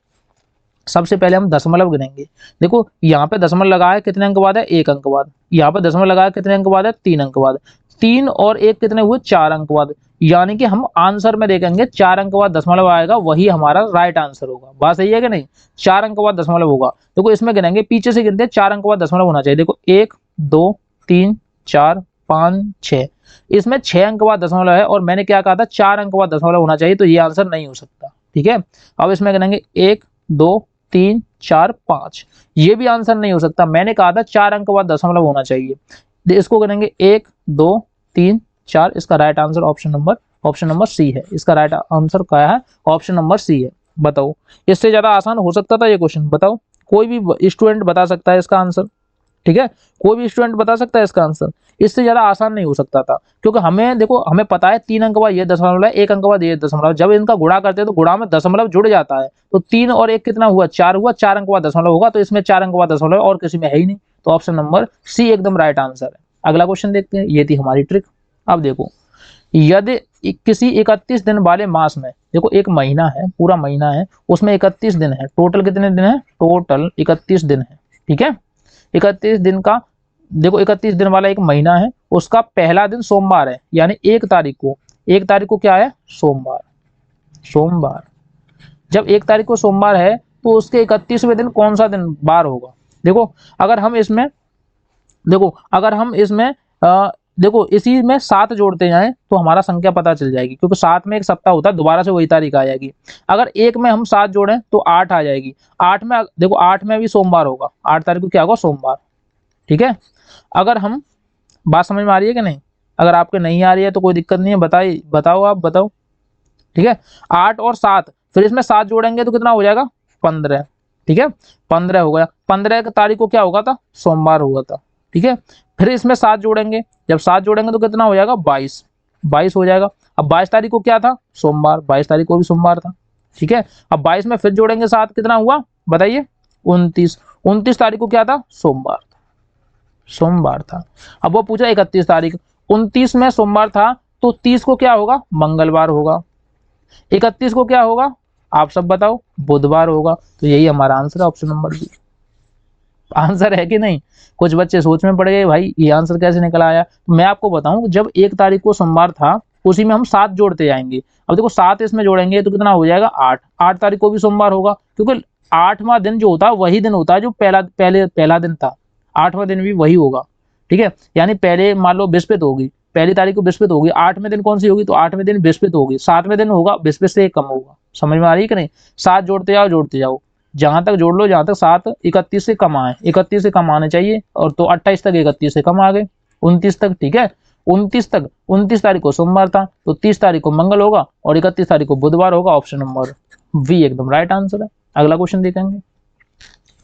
सबसे पहले हम दशमलव गिनेंगे, देखो यहाँ पे दशमलव लगा है, कितने अंक बाद है, 1 अंक बाद। यहाँ पे दशमलव लगा है, कितने अंक बाद है, 3 अंक बाद। 3 और 1 कितने हुए, 4 अंक बाद। यानी कि हम आंसर में देखेंगे 4 अंक बाद दशमलव आएगा, वही हमारा राइट आंसर होगा। बात सही है कि नहीं, 4 अंक बाद दशमलव होगा। देखो इसमें गिनेंगे, पीछे से गिनते हैं, 4 अंक बाद दशमलव होना चाहिए। देखो 1 2 3 4 5 6, इसमें 6 अंक बाद दशमलव है और मैंने क्या कहा था 4 अंक बाद दशमलव होना चाहिए, तो ये आंसर नहीं हो सकता। ठीक है, अब इसमें करेंगे 1 2 3 4 5, ये भी आंसर नहीं हो सकता, मैंने कहा था 4 अंक बाद दशमलव होना चाहिए। इसको करेंगे 1 2 3 4, इसका right answer option number C है। इसका राइट आंसर क्या है? ऑप्शन नंबर सी है। बताओ, इससे ज्यादा आसान हो सकता था ये क्वेश्चन? बताओ, कोई भी स्टूडेंट बता सकता है इसका आंसर। ठीक है, कोई भी स्टूडेंट बता सकता है इसका आंसर, इससे ज्यादा आसान नहीं हो सकता था, क्योंकि हमें देखो, हमें पता है 3 अंक बाद ये दशमलव है, 1 अंक बाद ये दशमलव, जब इनका गुणा करते हैं तो गुणा में दशमलव जुड़ जाता है, तो 3 और 1 कितना हुआ? 4 हुआ, 4 अंक बाद दशमलव होगा, तो इसमें 4 अंक बाद दशमलव और किसी में है ही नहीं, तो ऑप्शन नंबर सी एकदम राइट आंसर है। अगला क्वेश्चन देखते हैं, ये थी हमारी ट्रिक। अब देखो, यदि किसी 31 दिन वाले मास में, देखो एक महीना है, पूरा महीना है, उसमें 31 दिन है, टोटल कितने दिन है? टोटल 31 दिन है। ठीक है, 31 दिन का, देखो 31 दिन वाला एक महीना है, उसका पहला दिन सोमवार है, यानी 1 तारीख को क्या है? सोमवार। जब 1 तारीख को सोमवार है तो उसके 31वें दिन कौन सा दिन बार होगा? देखो अगर हम इसमें देखो इसी में 7 जोड़ते जाएं तो हमारा संख्या पता चल जाएगी, क्योंकि 7 में एक सप्ताह होता है, दोबारा से वही तारीख आ जाएगी। अगर 1 में हम 7 जोड़ें तो 8 आ जाएगी। 8 में देखो, 8 में भी सोमवार होगा, 8 तारीख को क्या होगा? सोमवार। ठीक है, अगर हम, बात समझ में आ रही है कि नहीं? अगर आपके नहीं आ रही है तो कोई दिक्कत नहीं है, बताओ आप बताओ। ठीक है, 8 और 7, फिर इसमें 7 जोड़ेंगे तो कितना हो जाएगा? 15। ठीक है, 15 हो गया। 15 तारीख को क्या होगा था? सोमवार हुआ था। ठीक है, फिर इसमें 7 जोड़ेंगे, जब 7 जोड़ेंगे तो कितना हो जाएगा? 22 हो जाएगा। अब 22 तारीख को क्या था? सोमवार, 22 तारीख को भी सोमवार था। ठीक है, अब 22 में फिर जोड़ेंगे 7, कितना हुआ बताइए? 29 तारीख को क्या था? सोमवार था। अब वो पूछा 31 तारीख, 29 में सोमवार था, तो 30 को क्या होगा? मंगलवार होगा। 31 को क्या होगा? आप सब बताओ, बुधवार होगा। तो यही हमारा आंसर है, ऑप्शन नंबर बी। आंसर है कि नहीं? कुछ बच्चे सोच में पड़ गए, भाई ये आंसर कैसे निकल आया? तो मैं आपको बताऊं, जब 1 तारीख को सोमवार था, उसी में हम 7 जोड़ते जाएंगे। अब देखो 7 इसमें जोड़ेंगे तो कितना हो जाएगा? 8 तारीख को भी सोमवार होगा, क्योंकि 8वां दिन जो होता है वही दिन होता है जो पहला दिन था, 8वां दिन भी वही होगा। ठीक है, यानी पहले मान लो बृहस्पति होगी, पहली तारीख को बृहस्पति होगी, 8वें दिन कौन सी होगी? तो 8वें दिन बृहस्पति होगी, 7वें दिन होगा बृहस्पति से 1 कम होगा। समझ में आ रही है कि नहीं? 7 जोड़ते जाओ, जहां तक जोड़ लो जहां तक 7 31 से कम आए, 31 से कम आने चाहिए, और तो 28 तक 31 से कम आ गए, 29 तक। ठीक है, 29 तारीख को सोमवार था, तो 30 तारीख को मंगल होगा और 31 तारीख को बुधवार होगा। ऑप्शन नंबर वी एकदम राइट आंसर है। अगला क्वेश्चन देखेंगे।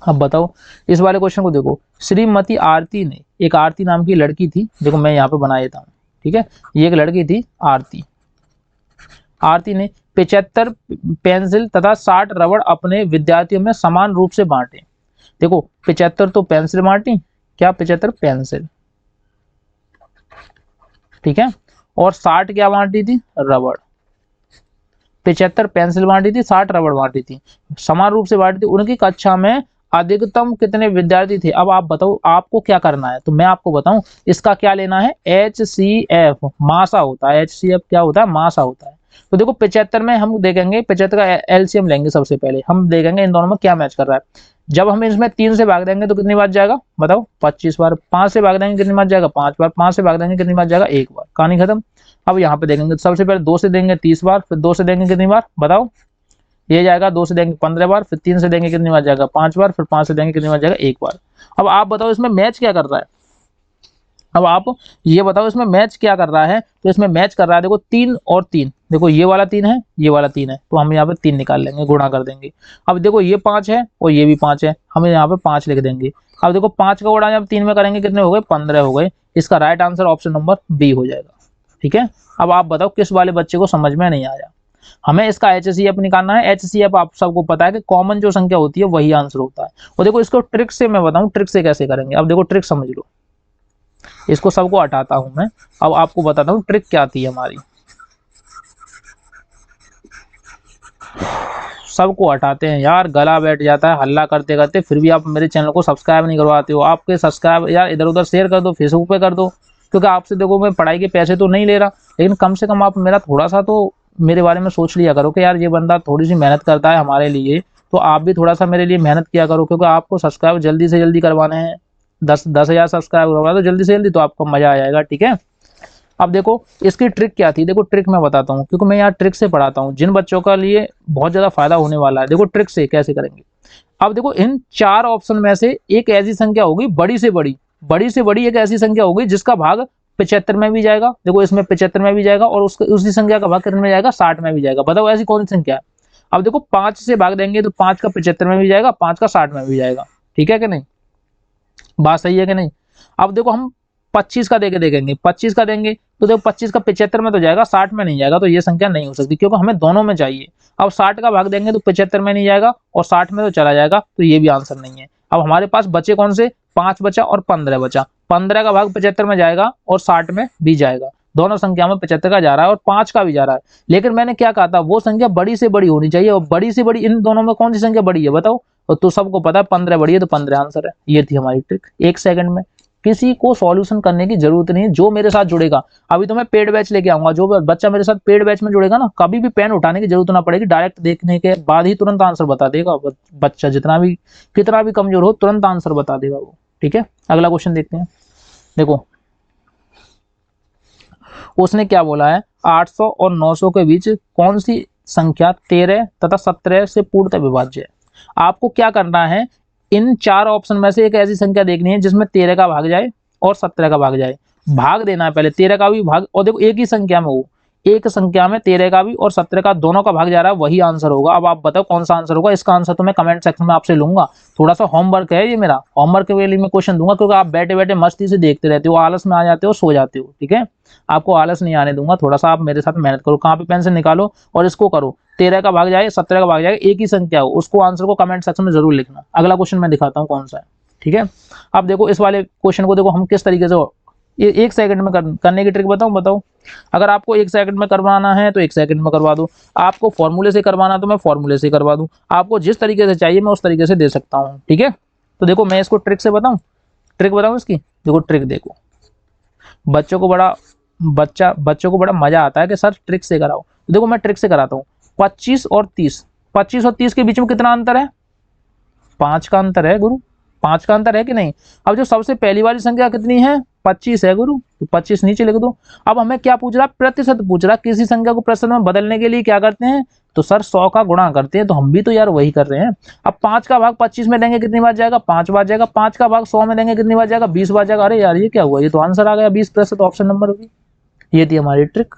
अब बताओ, इस वाले क्वेश्चन को देखो, श्रीमती आरती ने, एक आरती नाम की लड़की थी, देखो मैं यहाँ पे बना देता हूँ। ठीक है, ये एक लड़की थी आरती ने 75 पेंसिल तथा 60 रबड़ अपने विद्यार्थियों में समान रूप से बांटे। देखो 75 तो पेंसिल बांटी, क्या 75 पेंसिल, ठीक है, और 60 क्या बांटी थी? रबड़। 75 पेंसिल बांटी थी, 60 रबड़ बांटी थी, समान रूप से बांटी थी। उनकी कक्षा में अधिकतम कितने विद्यार्थी थे? अब आप बताओ आपको क्या करना है, तो मैं आपको बताऊं, इसका क्या लेना है? HCF मासा होता है, HCF क्या होता है? मासा होता है। तो देखो 75 में हम देखेंगे, 75 का LCM लेंगे, सबसे पहले हम देखेंगे इन दोनों में क्या मैच कर रहा है। जब हम इसमें 3 से भाग देंगे तो कितनी बार जाएगा बताओ? 25 बार। 5 से भाग देंगे कितनी बार जाएगा? 5 बार। 5 से भाग देंगे कितनी बार जाएगा? 1 बार। कहानी खत्म। अब यहाँ पे देखेंगे, सबसे पहले 2 से देंगे 30 बार, फिर 2 से देंगे कितनी बार बताओ? ये जाएगा 2 से देंगे 15 बार, फिर 3 से देंगे कितनी बार जाएगा? 5 बार, फिर 5 से देंगे कितनी बार जाएगा? 1 बार। अब आप बताओ इसमें मैच क्या कर रहा है? अब आप ये बताओ इसमें मैच क्या कर रहा है? तो इसमें मैच कर रहा है, देखो 3 और 3, देखो ये वाला 3 है, ये वाला 3 है, तो हम यहाँ पे 3 निकाल लेंगे, गुणा कर देंगे। अब देखो ये 5 है और ये भी 5 है, हम यहाँ पे 5 लिख देंगे। अब देखो 5 का गुणा जब 3 में करेंगे कितने हो गए? 15 हो गए। इसका right answer option number B हो जाएगा। ठीक है, अब आप बताओ किस वाले बच्चे को समझ में नहीं आया? हमें इसका HCF निकालना है। HCF आप सबको पता है कि कॉमन जो संख्या होती है वही आंसर होता है। और देखो इसको ट्रिक से मैं बताऊं, ट्रिक से कैसे करेंगे। अब देखो ट्रिक समझ लो, इसको सबको हटाता हूं मैं, अब आपको बताता हूं ट्रिक क्या आती है हमारी। सबको हटाते हैं यार, गला बैठ जाता है हल्ला करते करते, फिर भी आप मेरे चैनल को सब्सक्राइब नहीं करवाते हो। आपके सब्सक्राइब यार इधर उधर शेयर कर दो, फेसबुक पे कर दो, क्योंकि आपसे देखो मैं पढ़ाई के पैसे तो नहीं ले रहा, लेकिन कम से कम आप मेरा थोड़ा सा तो मेरे बारे में सोच लिया करो कि यार ये बंदा थोड़ी सी मेहनत करता है हमारे लिए, तो आप भी थोड़ा सा मेरे लिए मेहनत किया करो, क्योंकि आपको सब्सक्राइब जल्दी से जल्दी करवाने हैं। 10,000 सब्सक्राइबर होगा तो जल्दी से जल्दी, तो आपको मजा आ जाएगा। ठीक है, अब देखो इसकी ट्रिक क्या थी, देखो ट्रिक मैं बताता हूँ क्योंकि मैं यहाँ ट्रिक से पढ़ाता हूँ जिन बच्चों का लिए बहुत ज्यादा फायदा होने वाला है। देखो ट्रिक से कैसे करेंगे। अब देखो इन 4 ऑप्शन में से एक ऐसी संख्या होगी बड़ी से बड़ी, बड़ी से बड़ी एक ऐसी संख्या होगी जिसका भाग 75 में भी जाएगा। देखो इसमें 75 में भी जाएगा और उसी संख्या का भाग कितने में जाएगा, 60 में भी जाएगा। बताओ ऐसी कौन सी संख्या है। अब देखो 5 से भाग देंगे तो 5 का 75 में भी जाएगा, 5 का 60 में भी जाएगा। ठीक है कि नहीं, बात सही है कि नहीं। अब देखो हम 25 का देके देखेंगे, 25 का देंगे तो देखो 25 का 75 में तो जाएगा, 60 में नहीं जाएगा, तो ये संख्या नहीं हो सकती क्योंकि हमें दोनों में चाहिए। अब 60 का भाग देंगे तो 75 में नहीं जाएगा और 60 में तो चला जाएगा, तो ये भी आंसर नहीं है। अब हमारे पास बचे कौन से, 5 बचा और 15 बचा। 15 का भाग 75 में जाएगा और 60 में भी जाएगा, दोनों संख्या में 75 का जा रहा है और 5 का भी जा रहा है। लेकिन मैंने क्या कहा था, वो संख्या बड़ी से बड़ी होनी चाहिए, और बड़ी से बड़ी इन दोनों में कौन सी संख्या बड़ी है बताओ। तो सबको पता है 15 बड़ी है, तो 15 आंसर है। ये थी हमारी ट्रिक। 1 सेकंड में, किसी को सॉल्यूशन करने की जरूरत नहीं है। जो मेरे साथ जुड़ेगा, अभी तो मैं पेड बैच लेके आऊंगा, जो बच्चा मेरे साथ पेड बैच में जुड़ेगा ना, कभी भी पेन उठाने की जरूरत ना पड़ेगी, डायरेक्ट देखने के बाद ही तुरंत आंसर बता देगा बच्चा, जितना भी कितना भी कमजोर हो तुरंत आंसर बता देगा वो। ठीक है, अगला क्वेश्चन देखते हैं। देखो उसने क्या बोला है, 800 और 900 के बीच कौन सी संख्या 13 तथा 17 से पूर्णतः विभाज्य है। आपको क्या करना है, इन 4 ऑप्शन में से एक ऐसी संख्या देखनी है जिसमें 13 का भाग जाए और 17 का भाग जाए। भाग देना है पहले 13 का भी भाग, और देखो एक ही संख्या में हो, एक संख्या में 13 का भी और 17 का दोनों का भाग जा रहा है, वही आंसर होगा। अब आप बताओ कौन सा आंसर होगा। इसका आंसर तो मैं कमेंट सेक्शन में आपसे लूंगा। थोड़ा सा होमवर्क है ये मेरा, होमवर्क के लिए मैं क्वेश्चन दूंगा, क्योंकि आप बैठे बैठे मस्ती से देखते रहते हो, आलस में आ जाते हो, सो जाते हो। ठीक है, आपको आलस नहीं आने दूंगा, थोड़ा सा आप मेरे साथ मेहनत करो, कहाँ पे पेंसिल निकालो और इसको करो। 13 का भाग जाए 17 का भाग जाए, एक ही संख्या हो, उसको आंसर को कमेंट सेक्शन में जरूर लिखना। अगला क्वेश्चन मैं दिखाता हूँ कौन सा है। ठीक है, अब देखो इस वाले क्वेश्चन को देखो हम किस तरीके से, ये 1 सेकंड में करने की ट्रिक बताओ। अगर आपको 1 सेकंड में करवाना है तो 1 सेकंड में करवा दो, आपको फॉर्मूले से करवाना तो मैं फॉर्मूले से करवा दूं, आपको जिस तरीके से चाहिए मैं उस तरीके से दे सकता हूं। ठीक है, तो देखो मैं इसको ट्रिक से बताऊं, ट्रिक बताऊं इसकी। देखो ट्रिक देखो, बच्चों को बड़ा मजा आता है कि सर ट्रिक से कराओ। तो देखो मैं ट्रिक से कराता हूँ। 25 और 30 के बीच में कितना अंतर है, 5 का अंतर है गुरु, 5 का अंतर है कि नहीं। अब जो सबसे पहली वाली संख्या कितनी है, 25 है गुरु, तो 25 नीचे लिख दो। अब हमें क्या पूछ रहा, प्रतिशत पूछ रहा। किसी संख्या को प्रतिशत में बदलने के लिए क्या करते हैं, तो सर 100 का गुणा करते हैं, तो हम भी तो यार वही कर रहे हैं। अब 5 का भाग 25 में देंगे कितनी बार जाएगा, 5 बार जाएगा। 5 का भाग 100 में देंगे कितनी बार जाएगा, 20 बार जाएगा। अरे यार ये क्या हुआ, ये तो आंसर आ गया 20%, ऑप्शन नंबर होगी। ये थी हमारी ट्रिक,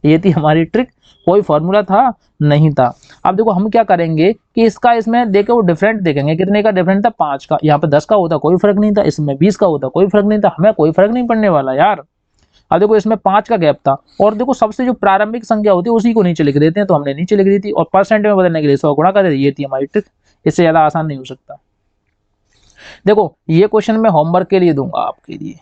ये थी हमारी ट्रिक। कोई फॉर्मूला था नहीं था। अब देखो हम क्या करेंगे कि इसका इसमें देखे वो डिफरेंट देखेंगे, कितने का डिफरेंट था, 5 का। यहाँ पे 10 का होता कोई फर्क नहीं था, इसमें 20 का होता कोई फर्क नहीं था, हमें कोई फर्क नहीं पड़ने वाला यार। अब देखो इसमें 5 का गैप था, और देखो सबसे जो प्रारंभिक संख्या होती है उसी को नीचे लिख देते हैं, तो हमने नीचे लिख दी थी, और परसेंट में बदलने के लिए 100 गुणा कर देते। ये थी हमारी ट्रिक, इससे ज्यादा आसान नहीं हो सकता। देखो ये क्वेश्चन मैं होमवर्क के लिए दूंगा आपके लिए।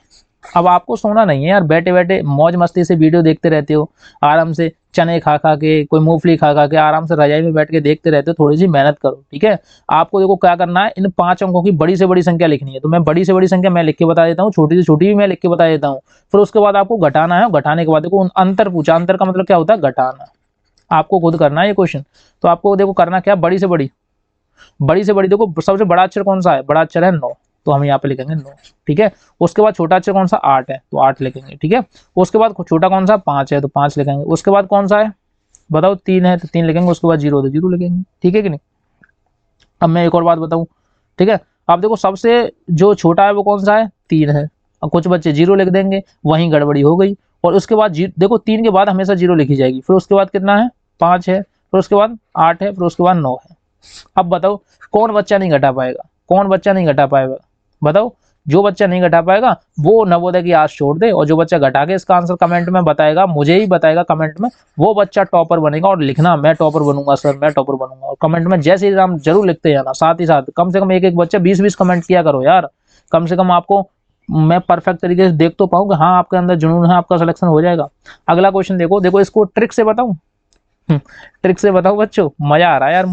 अब आपको सोना नहीं है यार, बैठे बैठे मौज मस्ती से वीडियो देखते रहते हो, आराम से चने खा खा के, कोई मूंगफली खा खा के आराम से रजाई में बैठ के देखते रहते हो। थोड़ी सी मेहनत करो। ठीक है, आपको देखो क्या करना है, इन 5 अंकों की बड़ी से बड़ी संख्या लिखनी है। तो मैं बड़ी से बड़ी संख्या मैं लिख के बता देता हूँ, छोटी से छोटी भी मैं लिख के बता देता हूँ। फिर उसके बाद आपको घटाना है, घटाने के बाद देखो अंतर पूछा, अंतर का मतलब क्या होता है, घटाना। आपको खुद करना है ये क्वेश्चन। तो आपको देखो करना क्या, बड़ी से बड़ी, बड़ी से बड़ी। देखो सबसे बड़ा अक्षर कौन सा है, बड़ा अक्षर है 9, तो हम यहाँ पे लिखेंगे 9। ठीक है, उसके बाद छोटा अक्षर कौन सा, 8 है, तो 8 लिखेंगे। ठीक है, उसके बाद छोटा कौन सा, 5 है, तो 5 लिखेंगे। उसके बाद कौन सा है बताओ, 3 है, तो 3 लिखेंगे। उसके बाद 0 तो 0 लिखेंगे। ठीक है कि नहीं। अब मैं एक और बात बताऊं। ठीक है, अब देखो सबसे जो छोटा है वो कौन सा है, 3 है। अब कुछ बच्चे 0 लिख देंगे, वहीं गड़बड़ी हो गई। और उसके बाद देखो 3 के बाद हमेशा 0 लिखी जाएगी। फिर उसके बाद कितना है, 5 है, फिर उसके बाद 8 है, फिर उसके बाद 9 है। अब बताओ कौन बच्चा नहीं घटा पाएगा, कौन बच्चा नहीं घटा पाएगा बताओ। जो बच्चा नहीं घटा पाएगा वो नवोदय की आस छोड़ दे, और जो बच्चा घटा के इसका आंसर कमेंट में बताएगा, मुझे ही बताएगा कमेंट में, वो बच्चा टॉपर बनेगा। और लिखना मैं टॉपर बनूंगा सर, मैं टॉपर बनूंगा। और कमेंट में जय श्री राम जरूर लिखते जाना। साथ ही साथ कम से कम एक एक बच्चा 20-20 कमेंट किया करो यार, कम से कम आपको मैं परफेक्ट तरीके से देख तो पाऊँ कि हाँ आपके अंदर जुनून है, आपका सिलेक्शन हो जाएगा। अगला क्वेश्चन देखो, देखो इसको ट्रिक से बताऊं, ट्रिक से बताओ बच्चों, मजा आ रहा है यार,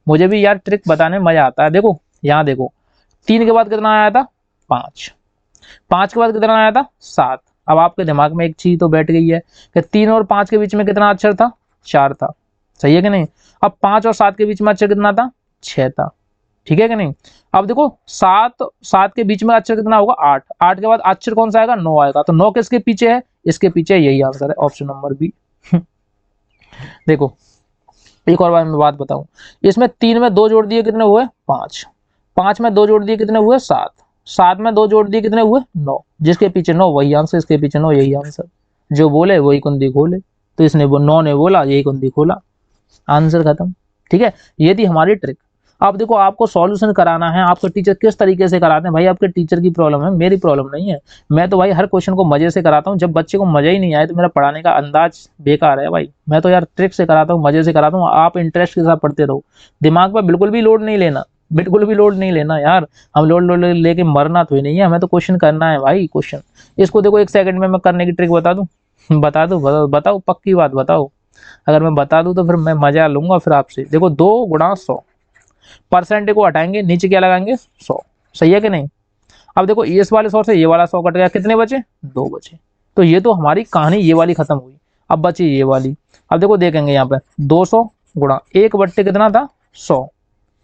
मुझे भी यार ट्रिक बताने में मजा आता है। देखो यहाँ देखो, 3 के बाद कितना आया था, 5, 5 के बाद कितना आया था, 7। अब आपके दिमाग में एक चीज तो बैठ गई है कि 3 और 5 के बीच में कितना अक्षर था, 4 था। सही है कि नहीं। अब 5 और 7 के बीच में अक्षर कितना था, 6 था। ठीक है कि नहीं। अब देखो 7 7 के बीच में अक्षर कितना होगा 8, 8 के बाद अक्षर कौन सा आएगा 9 आएगा, तो 9 किसके पीछे है, इसके पीछे, यही आंसर है ऑप्शन नंबर बी। देखो एक और बार मैं बात बताऊं, इसमें 3 में 2 जोड़ दिए कितने हुए 5, 5 में 2 जोड़ दिए कितने हुए 7, 7 में 2 जोड़ दिए कितने हुए 9, जिसके पीछे 9 वही आंसर, इसके पीछे 9 यही आंसर, जो बोले वही कुंडी खोले, तो इसने वो 9 ने बोला यही कुंडी खोला, आंसर खत्म। ठीक है, ये थी हमारी ट्रिक। अब देखो आपको सॉल्यूशन कराना है, आपके टीचर किस तरीके से कराते हैं भाई, आपके टीचर की प्रॉब्लम है, मेरी प्रॉब्लम नहीं है। मैं तो भाई हर क्वेश्चन को मजे से कराता हूँ, जब बच्चे को मजा ही नहीं आए तो मेरा पढ़ाने का अंदाज बेकार है भाई। मैं तो यार ट्रिक से कराता हूँ, मजे से कराता हूँ, आप इंटरेस्ट के साथ पढ़ते रहो, दिमाग पर बिल्कुल भी लोड नहीं लेना, बिल्कुल भी लोड नहीं लेना यार। हम लोड लेके मरना तो ही नहीं है, हमें तो क्वेश्चन करना है भाई क्वेश्चन। इसको देखो 1 सेकंड में मैं करने की ट्रिक बता दूं, बता दूं, बताओ पक्की बात बताओ, अगर मैं बता दूं तो फिर मैं मजा लूंगा फिर आपसे। देखो 2 गुणा 100, परसेंट को हटाएंगे, नीचे क्या लगाएंगे 100, सही है कि नहीं। अब देखो इस वाले 100 से ये वाला 100 कट गया, कितने बचे 2 बचे, तो ये तो हमारी कहानी ये वाली खत्म हुई। अब बची ये वाली, अब देखो देखेंगे यहाँ पे 200 गुणा 1 बट्टे कितना था 100,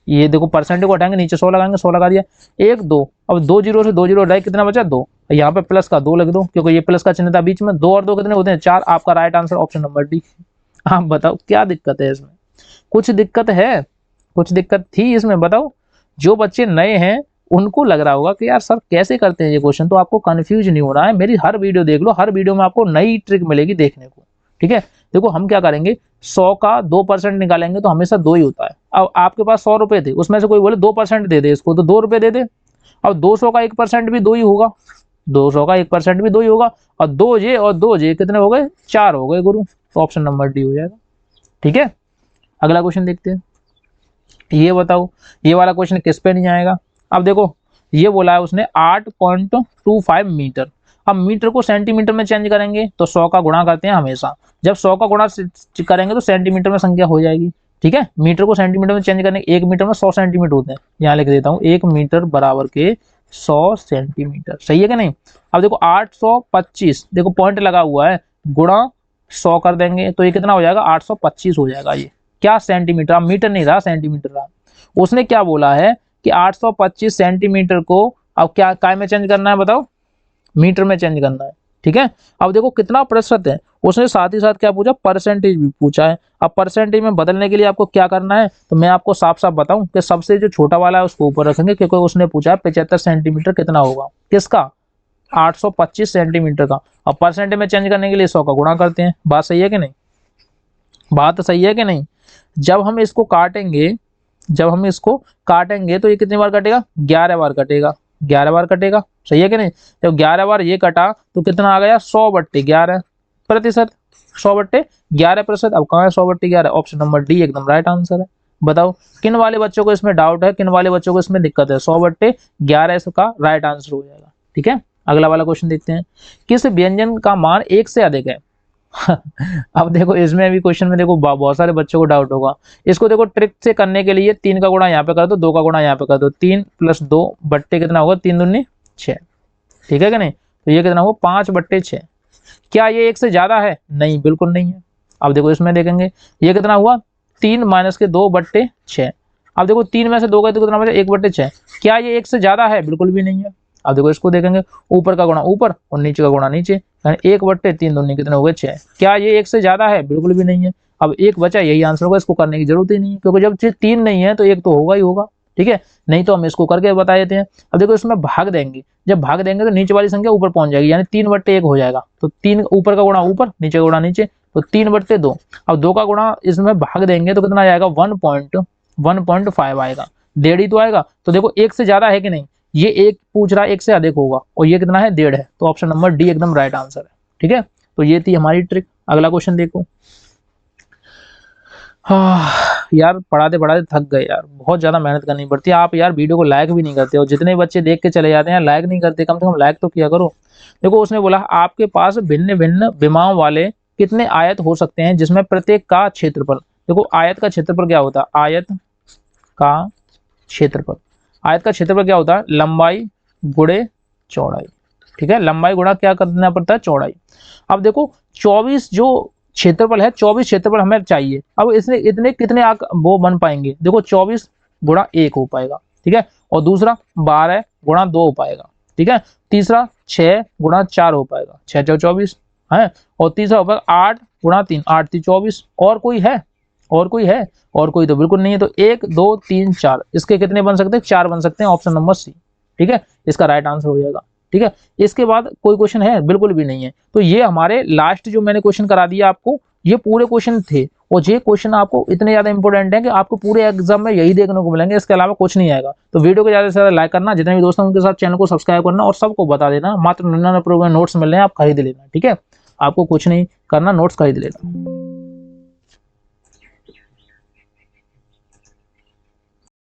ये देखो परसेंट को हटाएंगे, नीचे 100 लगाएंगे, 100 लगा दिया, 1 2, अब 2 जीरो से 2 जीरो हटाए कितना बचा 2, यहाँ पे प्लस का 2 लिख दो क्योंकि ये प्लस का चिन्ह था बीच में, 2 और 2 कितने होते हैं 4, आपका right answer option number D. आप बताओ क्या दिक्कत है इसमें, कुछ दिक्कत है, कुछ दिक्कत थी इसमें बताओ। जो बच्चे नए हैं उनको लग रहा होगा कि यार सर कैसे करते हैं ये क्वेश्चन, तो आपको कंफ्यूज नहीं होना है, मेरी हर वीडियो देख लो, हर वीडियो में आपको नई ट्रिक मिलेगी देखने को। ठीक है, देखो हम क्या करेंगे, 100 का 2% निकालेंगे तो हमेशा 2 ही होता है। अब आपके पास 100 रुपए थे, उसमें से कोई बोले 2% दे दे इसको, तो 2 रुपए दे दे। अब 200 का 1% भी 2 ही होगा, 200 का 1% भी 2 ही होगा, और 2 जे और 2 जे कितने हो गए 4 हो गए गुरु, तो ऑप्शन नंबर डी हो जाएगा। ठीक है, अगला क्वेश्चन देखते हैं। ये बताओ ये वाला क्वेश्चन किस पे नहीं आएगा। अब देखो ये बोला है उसने 8.25 मीटर, अब मीटर को सेंटीमीटर में चेंज करेंगे तो 100 का गुणा करते हैं हमेशा, जब 100 का गुणा करेंगे तो सेंटीमीटर में संख्या हो जाएगी। ठीक है, मीटर को सेंटीमीटर में चेंज करने, 1 मीटर में 100 सेंटीमीटर होते हैं, यहाँ लिख देता हूँ 1 मीटर बराबर के 100 सेंटीमीटर, सही है कि नहीं। अब देखो 825, देखो पॉइंट लगा हुआ है, गुणा 100 कर देंगे तो ये कितना हो जाएगा 825 हो जाएगा, ये क्या सेंटीमीटर, अब मीटर नहीं रहा सेंटीमीटर रहा। उसने क्या बोला है कि 825 सेंटीमीटर को अब क्या काय में चेंज करना है बताओ, मीटर में चेंज करना है। ठीक है, अब देखो कितना प्रतिशत है, उसने साथ ही साथ क्या पूछा परसेंटेज भी पूछा है। अब परसेंटेज में बदलने के लिए आपको क्या करना है, तो मैं आपको साफ साफ बताऊं कि सबसे जो छोटा वाला है उसको ऊपर रखेंगे, क्योंकि उसने पूछा 75 सेंटीमीटर कितना होगा, किसका 825 सेंटीमीटर का। अब परसेंटेज में चेंज करने के लिए 100 का गुणा करते हैं, बात सही है कि नहीं, बात सही है कि नहीं। जब हम इसको काटेंगे, जब हम इसको काटेंगे तो ये कितनी बार कटेगा 11 बार कटेगा, 11 बार कटेगा, सही है कि नहीं। जब 11 बार ये कटा तो कितना आ गया 100/11 प्रतिशत, 100/11%। अब कहाँ है 100/11, ऑप्शन नंबर डी एकदम राइट आंसर है। बताओ किन वाले बच्चों को इसमें डाउट है, किन वाले बच्चों को इसमें दिक्कत है, 100/11 इसका राइट आंसर हो जाएगा। ठीक है, अगला वाला क्वेश्चन देखते हैं, किस व्यंजन का मान 1 से अधिक है। अब देखो इसमें भी क्वेश्चन में देखो बहुत सारे बच्चों को डाउट होगा, इसको देखो ट्रिक से करने के लिए 3 का गुणा यहाँ पे कर दो, 2 का गुणा यहाँ पे कर दो, 3 + 2 बट्टे कितना होगा 3 दूनी 6, ठीक है कि नहीं। तो ये कितना होगा 5/6। क्या ये 1 से ज्यादा है, नहीं बिल्कुल नहीं है। अब देखो इसमें देखेंगे ये कितना हुआ 3 - 2/6। अब देखो 3 में से 2 गए तो कितना बचा 1/6, क्या ये 1 से ज्यादा है, बिल्कुल भी नहीं है। अब देखो इसको देखेंगे ऊपर का गुणा ऊपर और नीचे का गुणा नीचे, यानी 1/3 दूनी कितने हो गए 6, क्या ये 1 से ज्यादा है, बिल्कुल भी नहीं है। अब 1 बचा, यही आंसर होगा, इसको करने की जरूरत ही नहीं है, क्योंकि जब 3 नहीं है तो 1 तो होगा ही होगा। ठीक है, नहीं तो हम इसको करके बता देते हैं। अब देखो इसमें भाग देंगे, जब भाग देंगे तो नीचे वाली संख्या ऊपर पहुंच जाएगी, यानी 3/1 हो जाएगा, तो 3 ऊपर का गुणा ऊपर नीचे का गुणा नीचे, तो 3/2। अब 2 का गुणा इसमें भाग देंगे तो कितना आ जाएगा 1.5 आएगा, 1.5 ही तो आएगा। तो देखो 1 से ज्यादा है कि नहीं, ये 1 पूछ रहा है 1 से अधिक होगा, और ये कितना है 1.5 है, तो ऑप्शन नंबर डी एकदम राइट आंसर है। ठीक है, तो ये थी हमारी ट्रिक। अगला क्वेश्चन देखो। यार पढ़ाते पढ़ाते थक गए यार, बहुत ज्यादा मेहनत करनी पड़ती है। आप यार वीडियो को लाइक भी नहीं करते हो, जितने बच्चे देख के चले जाते हैं लाइक नहीं करते, कम से कम लाइक तो किया करो। देखो उसने बोला आपके पास भिन्न भिन्न विमाओं वाले कितने आयत हो सकते हैं जिसमें प्रत्येक का क्षेत्रफल, देखो आयत का क्षेत्रफल क्या होता है, आयत का क्षेत्रफल, आयत का क्षेत्रफल क्या होता है लंबाई गुणे चौड़ाई। ठीक है, लंबाई गुणा क्या करना पड़ता है चौड़ाई। अब देखो 24 जो क्षेत्रफल है, 24 क्षेत्रफल हमें चाहिए। अब इसने इतने कितने वो बन पाएंगे, देखो 24 × 1 हो पाएगा, ठीक है। और दूसरा 12 गुणा 2 हो पाएगा, ठीक है। तीसरा 6 गुणा 4 हो पाएगा, 6 4 24 है। और तीसरा हो पाएगा 8 गुणा 3, 8 3 24। और कोई है? और कोई है? और कोई तो बिल्कुल नहीं है। तो 1 2 3 4, इसके कितने बन सकते हैं? 4 बन सकते हैं, ऑप्शन नंबर सी, ठीक है, इसका राइट आंसर हो जाएगा, ठीक है। इसके बाद कोई क्वेश्चन है? बिल्कुल भी नहीं है। तो ये हमारे लास्ट जो मैंने क्वेश्चन करा दिया आपको, ये पूरे क्वेश्चन थे। और ये क्वेश्चन आपको इतने ज्यादा इंपॉर्टेंट है कि आपको पूरे एग्जाम में यही देखने को मिलेंगे, इसके अलावा कुछ नहीं आएगा। तो वीडियो को ज्यादा से ज्यादा लाइक करना, जितने भी दोस्त हैं उनके साथ चैनल को सब्सक्राइब करना और सबको बता देना। मात्र 99 नोट्स मिल रहे हैं, आप खरीद लेना, ठीक है। आपको कुछ नहीं करना, नोट्स खरीद लेना।